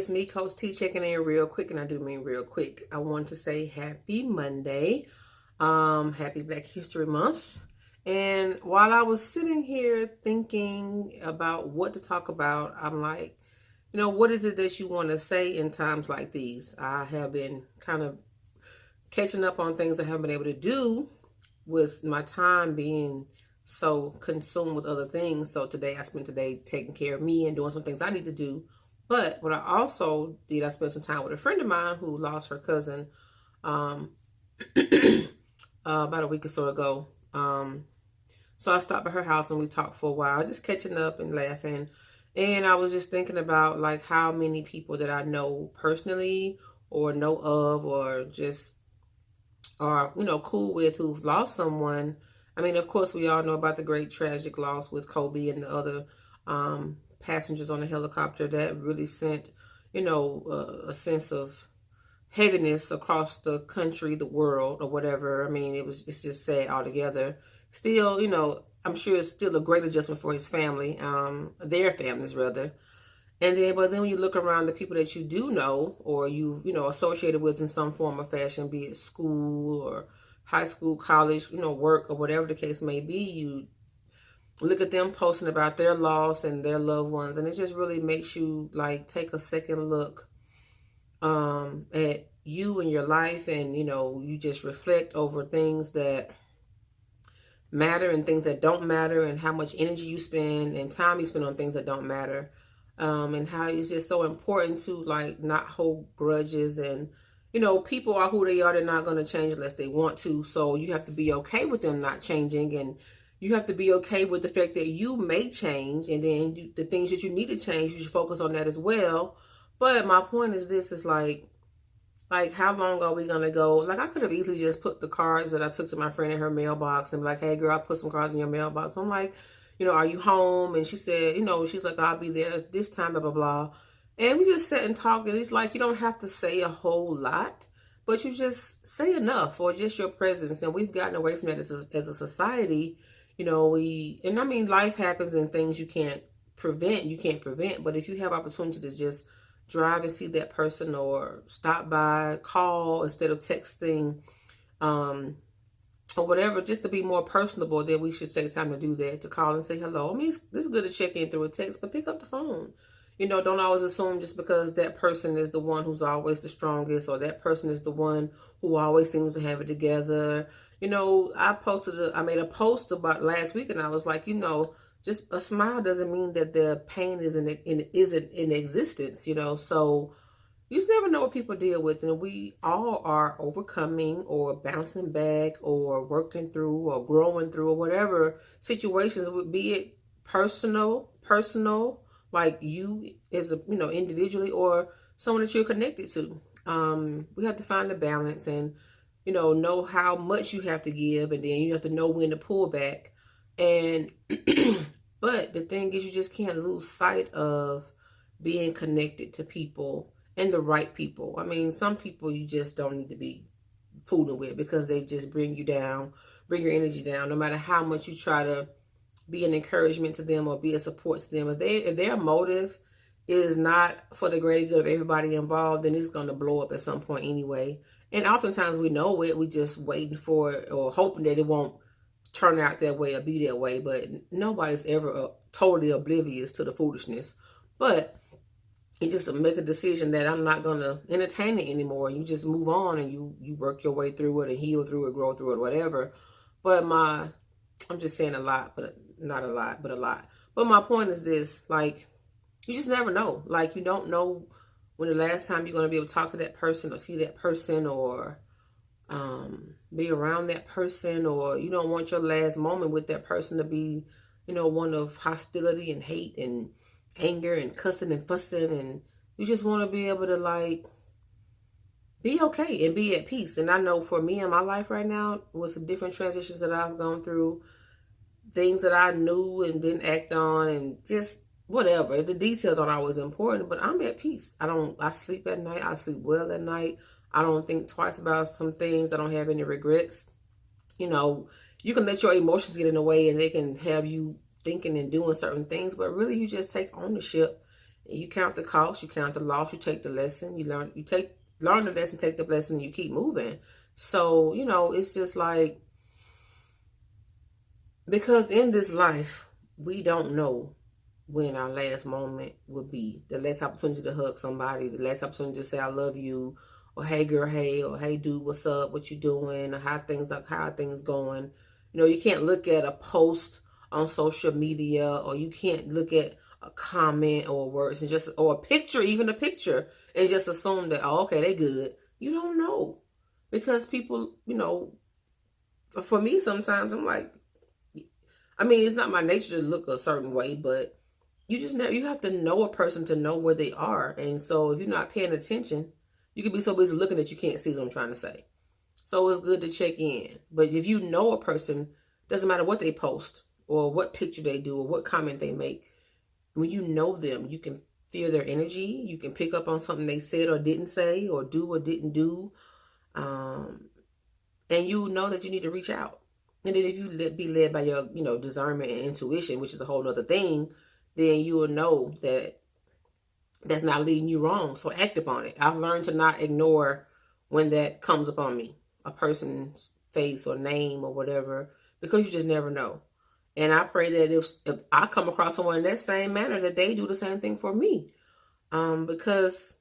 it's me, Coach T, checking in real quick, and I do mean real quick. I want to say happy Monday, happy Black History Month. And while I was sitting here thinking about what to talk about, I'm like, what is it that you want to say in times like these? I have been kind of catching up on things I haven't been able to do with my time being so consumed with other things. So today I spent the day taking care of me and doing some things I need to do. But what I also did, I spent some time with a friend of mine who lost her cousin um, about a week or so ago. So I stopped at her house and we talked for a while, just catching up and laughing. And I was just thinking about like how many people that I know personally or know of or just are, cool with who've lost someone. I mean, of course, we all know about the great tragic loss with Kobe and the other passengers on the helicopter. That really sent, a sense of heaviness across the country, the world, or whatever. I mean, it's just sad altogether. Still, I'm sure it's still a great adjustment for his family, their families rather. But then when you look around the people that you do know or you've, associated with in some form or fashion, be it school or high school, college, work or whatever the case may be, you look at them posting about their loss and their loved ones. And it just really makes you like take a second look at you and your life. And, you just reflect over things that matter and things that don't matter and how much energy you spend and time you spend on things that don't matter. And how it's just so important to like not hold grudges and people are who they are. They're not going to change unless they want to. So you have to be okay with them not changing, and you have to be okay with the fact that you may change, and then the things that you need to change, you should focus on that as well. But my point is this is like how long are we going to go? Like I could have easily just put the cards that I took to my friend in her mailbox and be like, hey girl, I put some cards in your mailbox. I'm like, are you home? And she said, she's like, I'll be there this time, blah, blah, blah. And we just sat and talked. And it's like, you don't have to say a whole lot, but you just say enough or just your presence. And we've gotten away from that as a society. And I mean, life happens and things you can't prevent. But if you have opportunity to just drive and see that person or stop by, call instead of texting, or whatever, just to be more personable, then we should take time to do that, to call and say hello. I mean, it's good to check in through a text, but pick up the phone. Don't always assume just because that person is the one who's always the strongest or that person is the one who always seems to have it together. I made a post about last week and I was like, just a smile doesn't mean that the pain isn't in existence, so you just never know what people deal with, and we all are overcoming or bouncing back or working through or growing through or whatever situations, would be it personal, like you as a, individually or someone that you're connected to. We have to find a balance and, know how much you have to give, and then you have to know when to pull back. And, but the thing is, you just can't lose sight of being connected to people and the right people. I mean, some people you just don't need to be fooling with because they just bring you down, bring your energy down, no matter how much you try to be an encouragement to them or be a support to them. If their motive is not for the greater good of everybody involved, then it's going to blow up at some point anyway. And oftentimes we know it, we just waiting for it or hoping that it won't turn out that way or be that way. But nobody's ever totally oblivious to the foolishness. But you just make a decision that I'm not going to entertain it anymore. You just move on and you work your way through it and heal through it, grow through it, whatever. But I'm just saying a lot, but not a lot, but a lot. But my point is this, like, you just never know. Like, you don't know when the last time you're going to be able to talk to that person or see that person or be around that person, or you don't want your last moment with that person to be, one of hostility and hate and anger and cussing and fussing, and you just want to be able to like be okay and be at peace. And I know for me in my life right now, with some different transitions that I've gone through, things that I knew and didn't act on, and just whatever, the details aren't always important, but I'm at peace. I sleep at night. I sleep well at night. I don't think twice about some things. I don't have any regrets. You can let your emotions get in the way and they can have you thinking and doing certain things, but really you just take ownership You count the cost, you count the loss, you take the lesson, learn the lesson, take the lesson, and you keep moving. So, it's just like, because in this life, we don't know when our last moment will be. The last opportunity to hug somebody, the last opportunity to say I love you, or hey girl, hey, or hey dude, what's up, what you doing, or how are things going. You can't look at a post on social media, or you can't look at a comment or words or a picture, even a picture, and just assume that, oh, okay, they good. You don't know, because people, for me sometimes I'm like, it's not my nature to look a certain way, but you have to know a person to know where they are. And so if you're not paying attention, you could be so busy looking that you can't see what I'm trying to say. So it's good to check in. But if you know a person, doesn't matter what they post or what picture they do or what comment they make, when you know them, you can feel their energy. You can pick up on something they said or didn't say, or do or didn't do. And you know that you need to reach out. And then if you be led by your, discernment and intuition, which is a whole other thing, then you will know that that's not leading you wrong. So act upon it. I've learned to not ignore when that comes upon me, a person's face or name or whatever, because you just never know. And I pray that if I come across someone in that same manner, that they do the same thing for me. Because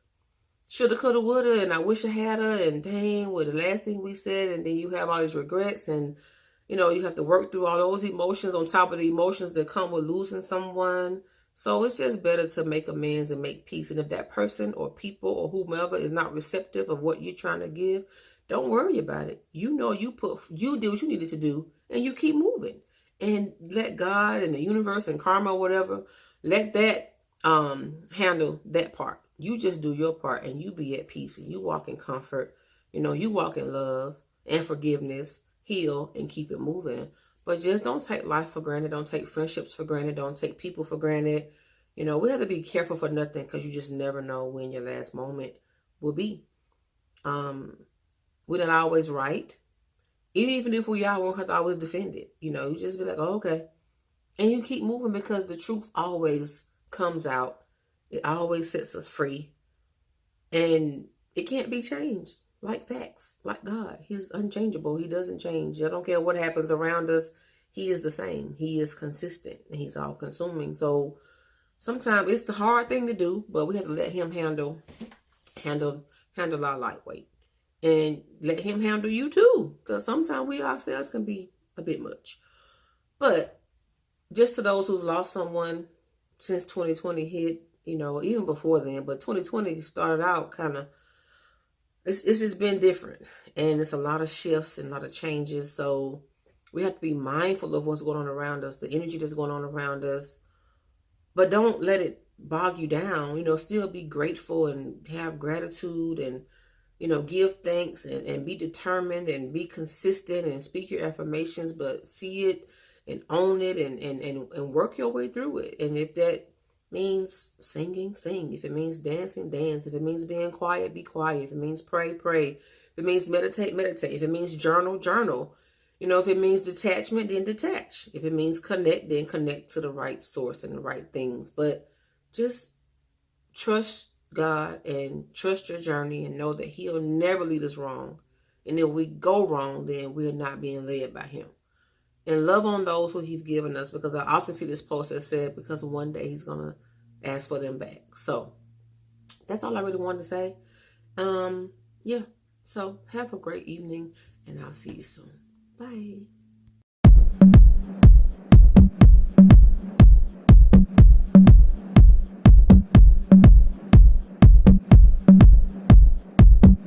shoulda, coulda, woulda, and I wish I had her, and dang, well, the last thing we said, and then you have all these regrets, and you have to work through all those emotions on top of the emotions that come with losing someone. So it's just better to make amends and make peace. And if that person or people or whomever is not receptive of what you're trying to give, don't worry about it. You did what you needed to do, and you keep moving. And let God and the universe and karma or whatever, let that handle that part. You just do your part, and you be at peace, and you walk in comfort. You walk in love and forgiveness, heal, and keep it moving. But just don't take life for granted. Don't take friendships for granted. Don't take people for granted. We have to be careful for nothing, because you just never know when your last moment will be. We're not always right. Even if we are, we won't have to always defend it. You just be like, oh, okay. And you keep moving, because the truth always comes out. It always sets us free. And it can't be changed. Like facts, like God. He's unchangeable. He doesn't change. I don't care what happens around us. He is the same. He is consistent, and he's all consuming. So sometimes it's the hard thing to do, but we have to let him handle our lightweight, and let him handle you too. Because sometimes we ourselves can be a bit much. But just to those who've lost someone since 2020 hit, even before then, but 2020 started out kind of, it's just been different, and it's a lot of shifts and a lot of changes. So we have to be mindful of what's going on around us, the energy that's going on around us, but don't let it bog you down. Still be grateful and have gratitude, and give thanks, and be determined, and be consistent, and speak your affirmations, but see it and own it, and work your way through it. And if that means singing, sing. If it means dancing, dance. If it means being quiet, be quiet. If it means pray, pray. If it means meditate, meditate. If it means journal, journal. If it means detachment, then detach. If it means connect, then connect to the right source and the right things. But just trust God and trust your journey, and know that he'll never lead us wrong. And if we go wrong, then we're not being led by him. And love on those who he's given us, because I often see this post that said, because one day he's going to ask for them back. So that's all I really wanted to say. Yeah. So have a great evening, and I'll see you soon. Bye.